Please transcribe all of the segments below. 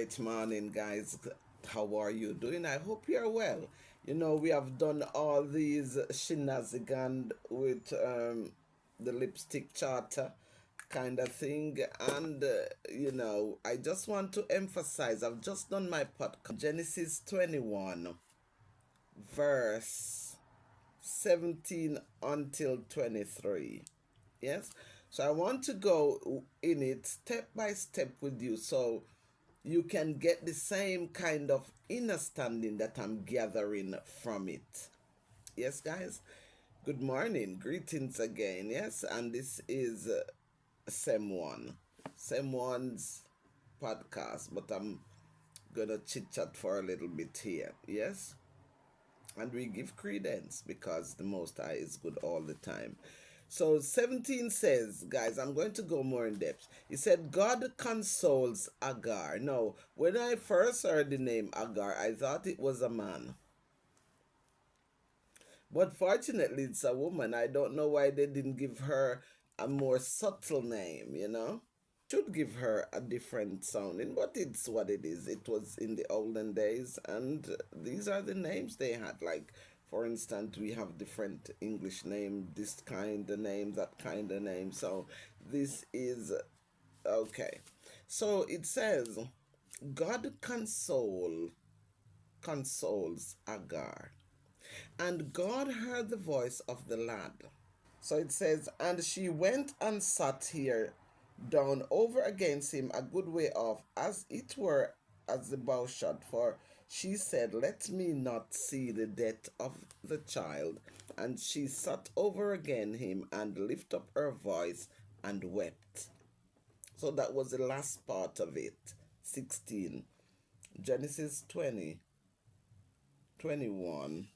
Great morning, guys. How are you doing? I hope you're well. We have done all these shenanigans with the lipstick charter kind of thing. And, I just want to emphasize I've just done my podcast Genesis 21, verse 17 until 23. Yes? So I want to go in it step by step with you so you can get the same kind of understanding that I'm gathering from it. Yes, guys? Good morning. Greetings again. Yes, and this is Sem One. Sem One's podcast, but I'm gonna chit chat for a little bit here. Yes? And we give credence because the Most High is good all the time. So 17 says, guys, I'm going to go more in depth. He said, God consoles Agar. Now, when I first heard the name Agar, I thought it was a man. But fortunately, it's a woman. I don't know why they didn't give her a more subtle name. Should give her a different sounding, but it's what it is. It was in the olden days, and these are the names they had. Like, for instance, we have different English name, this kind of name, that kind of name. So this is okay. So it says, God consoles Agar, and God heard the voice of the lad. So it says, and she went and sat here down over against him a good way off, as it were as the bow shot. For she said, let me not see the death of the child. And she sat over again him and lift up her voice and wept. So that was the last part of it. 16. Genesis 20, 21.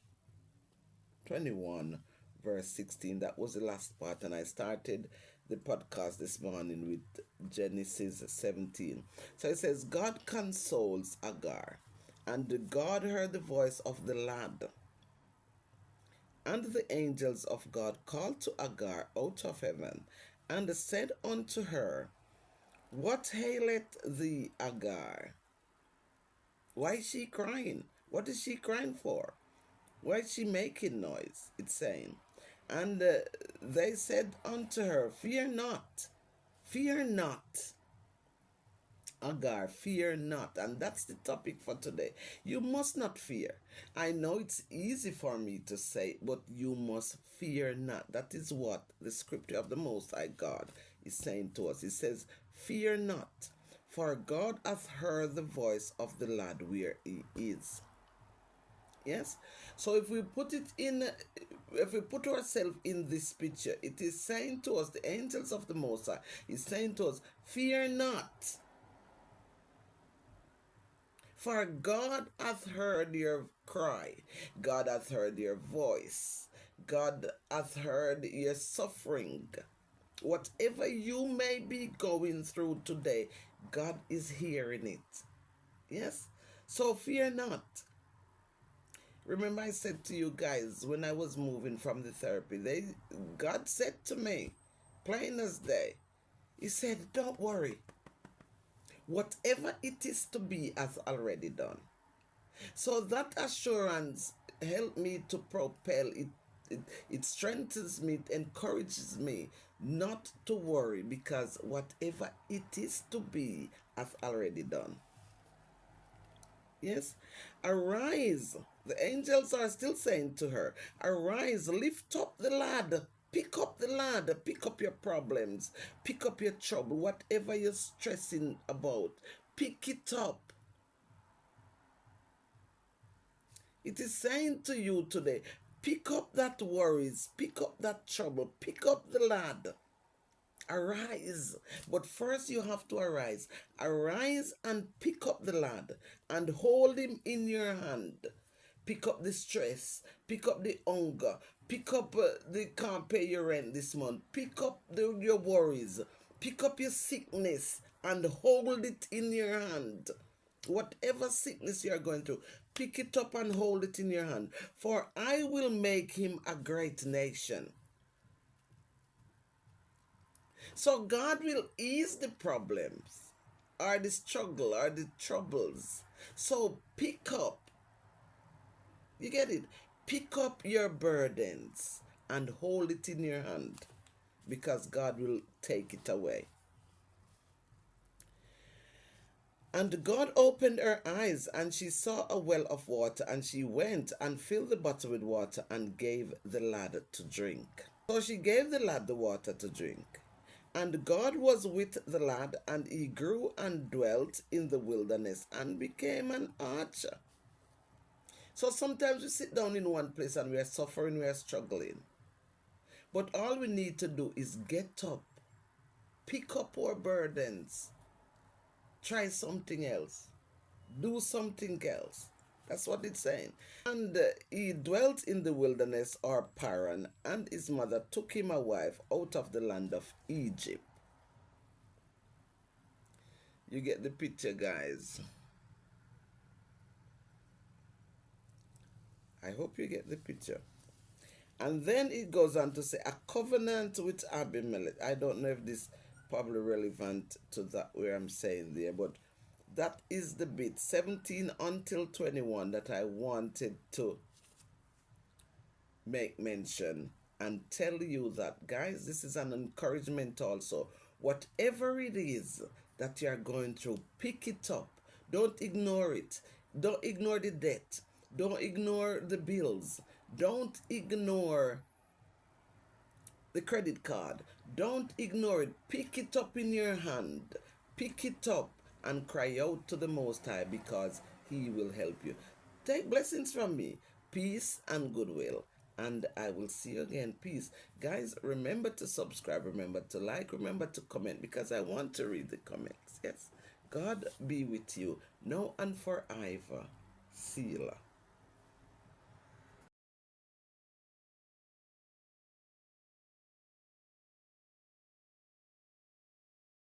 21 verse 16. That was the last part, and I started the podcast this morning with Genesis 17. So it says, God consoles Agar, and God heard the voice of the lad. And the angels of God called to Agar out of heaven, and said unto her, what aileth thee, Agar? Why is she crying? What is she crying for? Why is she making noise? It's saying. And they said unto her, fear not, Agar, fear not. And that's the topic for today. You must not fear. I know it's easy for me to say, but you must fear not. That is what the scripture of the Most High God is saying to us. It says, fear not, for God hath heard the voice of the lad where he is. Yes. So if we put ourselves in this picture, it is saying to us, the angels of the Most High is saying to us, fear not, for God hath heard your cry. God hath heard your voice. God hath heard your suffering. Whatever you may be going through today, God is hearing it. Yes. So fear not. Remember I said to you guys when I was moving from the therapy, God said to me, plain as day, he said, don't worry. Whatever it is to be has already done. So that assurance helped me to propel it. It strengthens me, it encourages me not to worry, because whatever it is to be has already done. Yes. Arise. The angels are still saying to her, arise, lift up the lad. Pick up the lad. Pick up your problems. Pick up your trouble. Whatever you're stressing about, pick it up. It is saying to you today, pick up that worries. Pick up that trouble. Pick up the lad. Arise. But first you have to arise. Arise and pick up the lad and hold him in your hand. Pick up the stress. Pick up the hunger. Pick up the can't pay your rent this month. Pick up your worries. Pick up your sickness and hold it in your hand. Whatever sickness you are going through, pick it up and hold it in your hand. For I will make him a great nation. So God will ease the problems. or the struggle or the troubles. So pick up, you get it? Pick up your burdens and hold it in your hand because God will take it away. And God opened her eyes, and she saw a well of water, and she went and filled the bottle with water and gave the lad to drink. So she gave the lad the water to drink. And God was with the lad, and he grew and dwelt in the wilderness and became an archer. So sometimes we sit down in one place and we are suffering, we are struggling. But all we need to do is get up, pick up our burdens, try something else, do something else. That's what it's saying. And he dwelt in the wilderness or Paran, and his mother took him a wife out of the land of Egypt. You get the picture, guys. I hope you get the picture. And then it goes on to say, a covenant with Abimelech. I don't know if this probably relevant to that where I'm saying there, but that is the bit 17 until 21 that I wanted to make mention and tell you that, guys, this is an encouragement also. Whatever it is that you are going through, pick it up. Don't ignore it. Don't ignore the debt. Don't ignore the bills. Don't ignore the credit card. Don't ignore it. Pick it up in your hand. Pick it up and cry out to the Most High because He will help you. Take blessings from me. Peace and goodwill. And I will see you again. Peace. Guys, remember to subscribe. Remember to like. Remember to comment because I want to read the comments. Yes. God be with you now and forever. Selah.